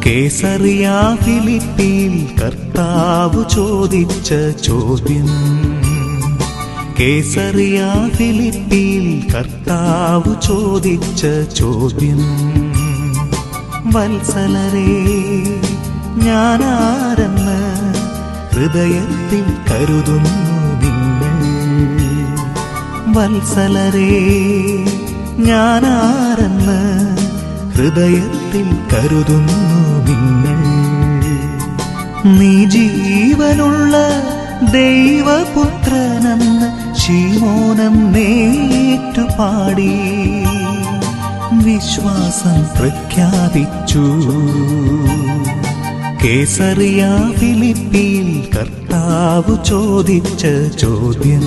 Caesarea ഫിലിപ്പിയിൽ കർത്താവ് ചോദിച്ച ചോദ്യം. കേസറിയ ഫിലിപ്പിയിൽ കർത്താവ് ചോദിച്ച ചോദ്യം. വത്സലരേ, ഞാനാരെന്ന് ഹൃദയത്തിൽ കരുതുന്നു നിങ്ങൾ? വത്സലരേ, ഞാനാരെന്ന് ഹൃദയത്തിൽ കരുതുന്നു നിങ്ങൾ? നീ ജീവനുള്ള ദൈവപുത്രനെന്ന് ശിമോനെന്നേറ്റുപാടി വിശ്വാസം പ്രഖ്യാപിച്ചു. കേസറിയ ഫിലിപ്പിയിൽ കർത്താവ് ചോദിച്ച ചോദ്യം.